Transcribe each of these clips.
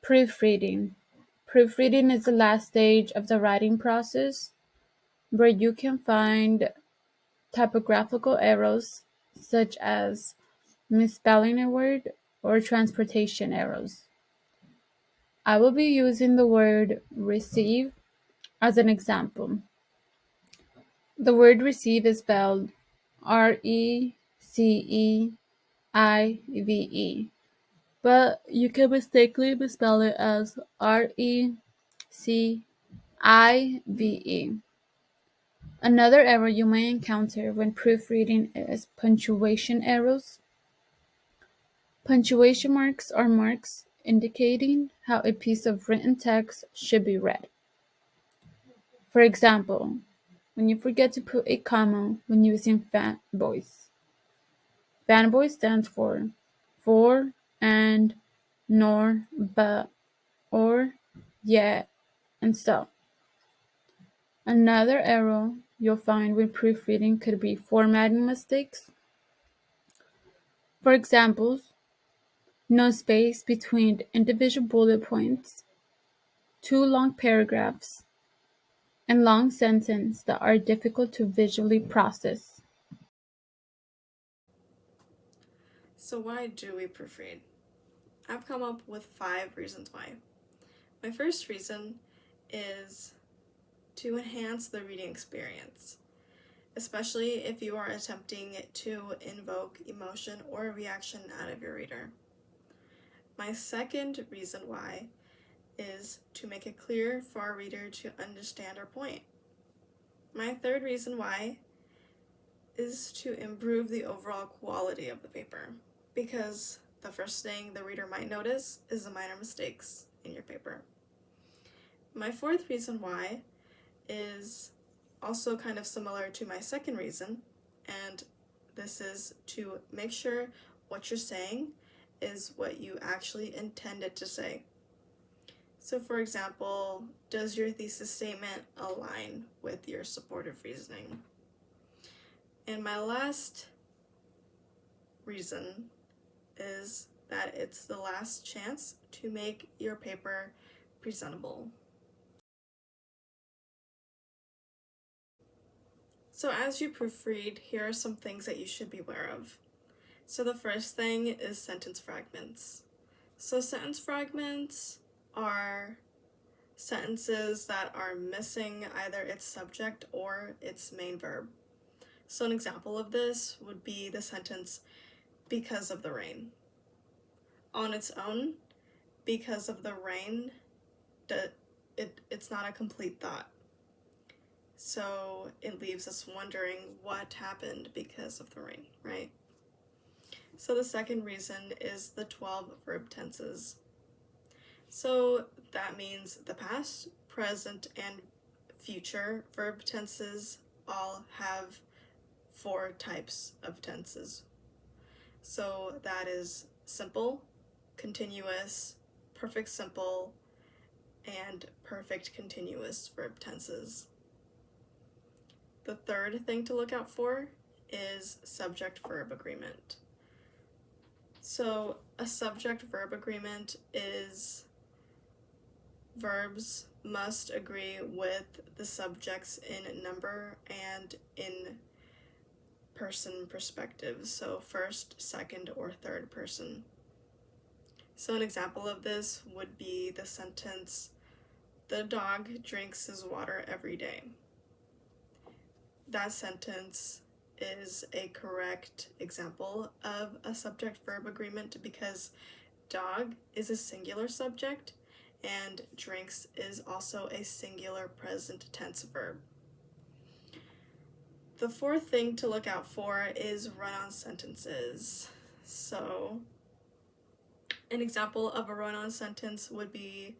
Proofreading. Proofreading is the last stage of the writing process where you can find typographical errors such as misspelling a word or transportation errors. I will be using the word receive as an example. The word receive is spelled Receive, but you can mistakenly misspell it as Recive. Another error you may encounter when proofreading is punctuation errors. Punctuation marks are marks indicating how a piece of written text should be read. For example, when you forget to put a comma when using fanboys. Fanboy stands for, and, nor, but, or, yet, and so. Another error you'll find when proofreading could be formatting mistakes. For examples, no space between individual bullet points, too long paragraphs, and long sentences that are difficult to visually process. So why do we proofread? I've come up with 5 reasons why. My first reason is to enhance the reading experience, especially if you are attempting to invoke emotion or reaction out of your reader. My second reason why is to make it clear for our reader to understand our point. My third reason why is to improve the overall quality of the paper, because the first thing the reader might notice is the minor mistakes in your paper. My fourth reason why is also kind of similar to my second reason, and this is to make sure what you're saying is what you actually intended to say. So for example, does your thesis statement align with your supportive reasoning? And my last reason is that it's the last chance to make your paper presentable. So as you proofread, here are some things that you should be aware of. So the first thing is sentence fragments. So sentence fragments are sentences that are missing either its subject or its main verb. So an example of this would be the sentence, because of the rain. On its own, because of the rain, it's not a complete thought. So it leaves us wondering what happened because of the rain, right? So the second reason is the 12 verb tenses. So that means the past, present, and future verb tenses all have 4 types of tenses. So that is simple, continuous, perfect simple, and perfect continuous verb tenses. The third thing to look out for is subject-verb agreement. So a subject-verb agreement is verbs must agree with the subjects in number and in person perspective, so first, second, or third person. So an example of this would be the sentence, the dog drinks his water every day. That sentence is a correct example of a subject-verb agreement because dog is a singular subject and drinks is also a singular present tense verb. The fourth thing to look out for is run-on sentences. So an example of a run-on sentence would be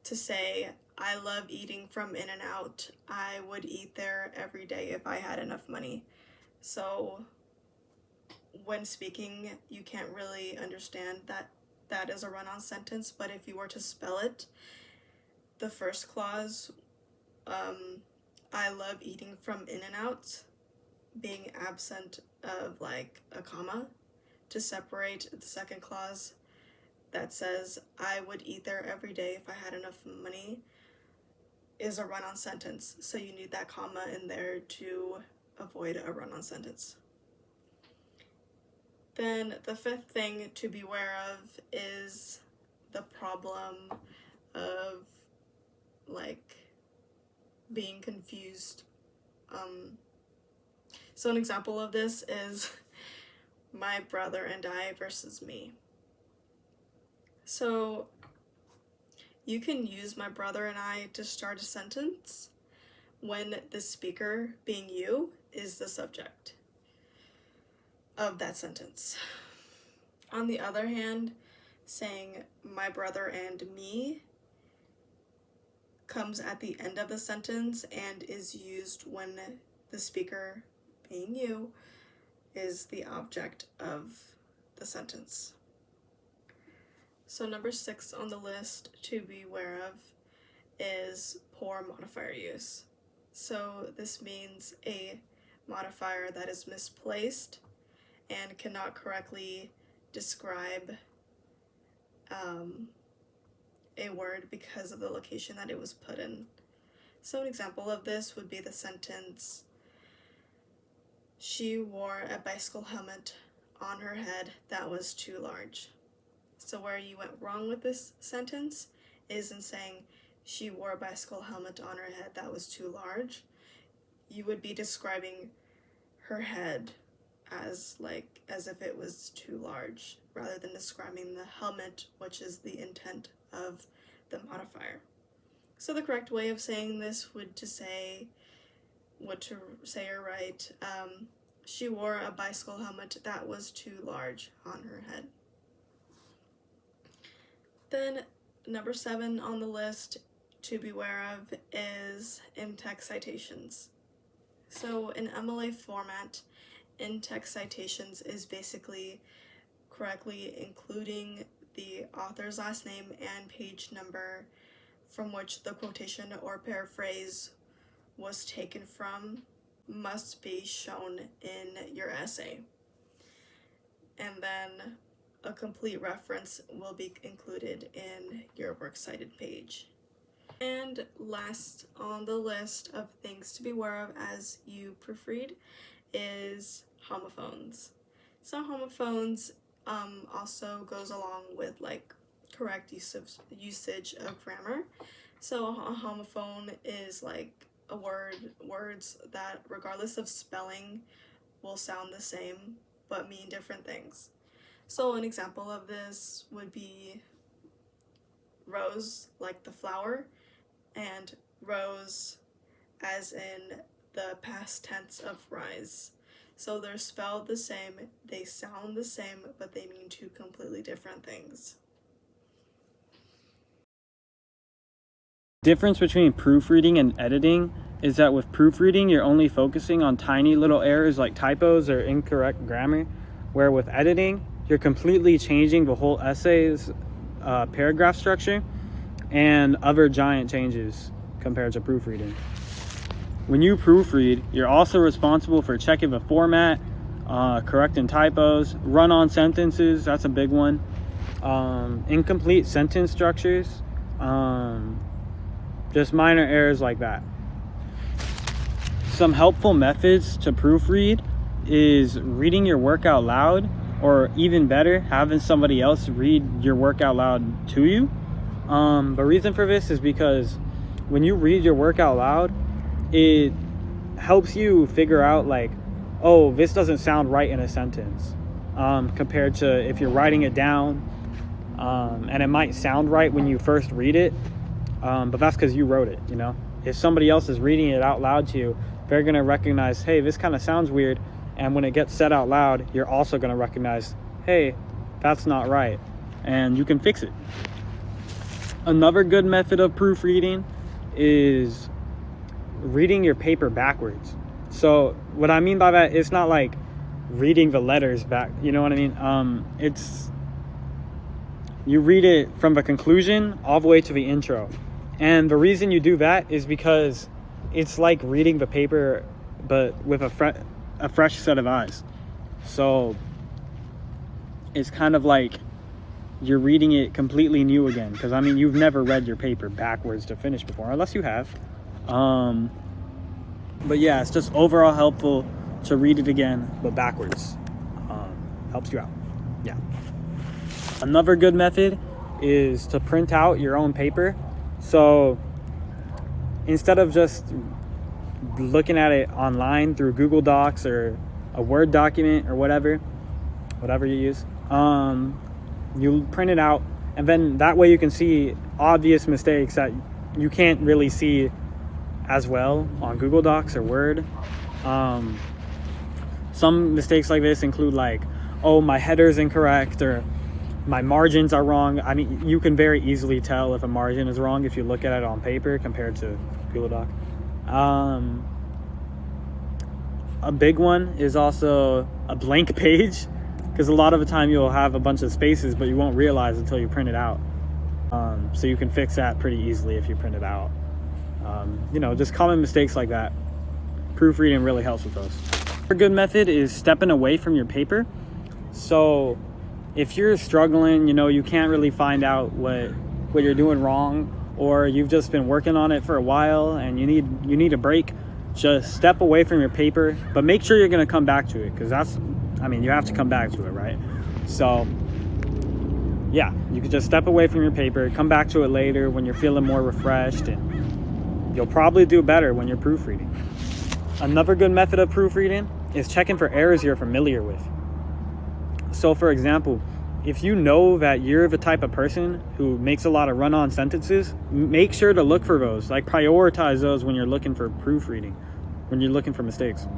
to say, I love eating from In-N-Out. I would eat there every day if I had enough money. So when speaking, you can't really understand that that is a run-on sentence, but if you were to spell it, the first clause, I love eating from In-N-Out, being absent of like a comma to separate the second clause, that says, "I would eat there every day if I had enough money," is a run-on sentence. So you need that comma in there to avoid a run-on sentence. Then the fifth thing to be aware of is the problem of like being confused. So an example of this is my brother and I versus me. So you can use my brother and I to start a sentence when the speaker, being you, is the subject of that sentence. On the other hand, saying my brother and me comes at the end of the sentence and is used when the speaker, being you, is the object of the sentence. So number 6 on the list to be aware of is poor modifier use. So this means a modifier that is misplaced and cannot correctly describe a word because of the location that it was put in. So an example of this would be the sentence, "She wore a bicycle helmet on her head that was too large." So where you went wrong with this sentence is in saying she wore a bicycle helmet on her head that was too large. You would be describing her head as if it was too large, rather than describing the helmet, which is the intent of the modifier. So the correct way of saying this would to say or write, she wore a bicycle helmet that was too large on her head. Then number 7 on the list to be aware of is in-text citations. So in MLA format, in-text citations is basically correctly including the author's last name and page number from which the quotation or paraphrase was taken from must be shown in your essay. And then a complete reference will be included in your works cited page. And last on the list of things to be aware of as you proofread is homophones. So homophones also goes along with like correct usage of grammar. So a homophone is like words that regardless of spelling will sound the same but mean different things. So an example of this would be rose, like the flower, and rose as in the past tense of rise. So they're spelled the same, they sound the same, but they mean two completely different things. Difference between proofreading and editing is that with proofreading, you're only focusing on tiny little errors like typos or incorrect grammar, where with editing, you're completely changing the whole essay's paragraph structure and other giant changes compared to proofreading. When you proofread, you're also responsible for checking the format, correcting typos, run-on sentences, that's a big one, incomplete sentence structures, just minor errors like that. Some helpful methods to proofread is reading your work out loud, or even better, having somebody else read your work out loud to you. The reason for this is because when you read your work out loud, it helps you figure out like, oh, this doesn't sound right in a sentence, compared to if you're writing it down, and it might sound right when you first read it, but that's because you wrote it, you know. If somebody else is reading it out loud to you, they're going to recognize, hey, this kind of sounds weird, and when it gets said out loud, you're also going to recognize, hey, that's not right, and you can fix it. Another good method of proofreading is reading your paper backwards. So what I mean by that, it's not like reading the letters back, you know what I mean? It's you read it from the conclusion all the way to the intro. And the reason you do that is because it's like reading the paper but with a fresh set of eyes. So it's kind of like you're reading it completely new again, because I mean, you've never read your paper backwards to finish before, unless you have. But yeah, it's just overall helpful to read it again but backwards. Helps you out. Yeah. Another good method is to print out your own paper. So instead of just looking at it online through Google Docs or a Word document or whatever you use, you print it out, and then that way you can see obvious mistakes that you can't really see as well on Google Docs or Word. Some mistakes like this include like, oh, my header is incorrect, or my margins are wrong. I mean, you can very easily tell if a margin is wrong if you look at it on paper compared to Google Doc. A big one is also a blank page, because a lot of the time you'll have a bunch of spaces but you won't realize until you print it out. So you can fix that pretty easily if you print it out. Just common mistakes like that. Proofreading really helps with those. A good method is stepping away from your paper. So if you're struggling, you can't really find out what you're doing wrong, or you've just been working on it for a while and you need a break, just step away from your paper, but make sure you're going to come back to it, because you have to come back to it, right? So yeah, you can just step away from your paper, come back to it later when you're feeling more refreshed, and you'll probably do better when you're proofreading. Another good method of proofreading is checking for errors you're familiar with. So for example, if you know that you're the type of person who makes a lot of run-on sentences, make sure to look for those. Like, prioritize those when you're looking for proofreading, when you're looking for mistakes.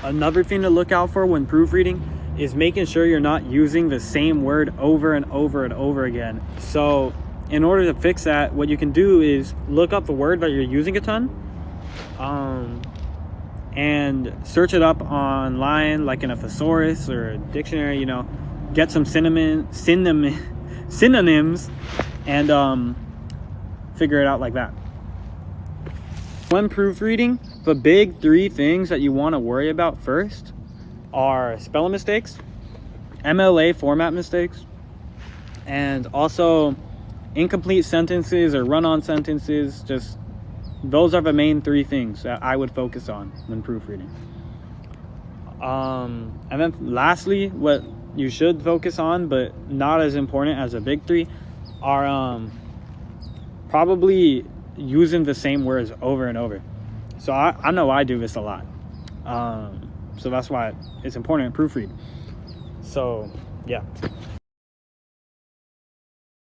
Another thing to look out for when proofreading is making sure you're not using the same word over and over and over again. So in order to fix that, what you can do is look up the word that you're using a ton, and search it up online, like in a thesaurus or a dictionary, get some synonyms, and figure it out like that. When proofreading, the big 3 things that you want to worry about first are spelling mistakes, MLA format mistakes, and also incomplete sentences or run-on sentences. Just those are the main 3 things that I would focus on when proofreading. And then lastly, what you should focus on, but not as important as the big 3, are probably using the same words over and over. So I know I do this a lot. So that's why it's important to proofread. So yeah.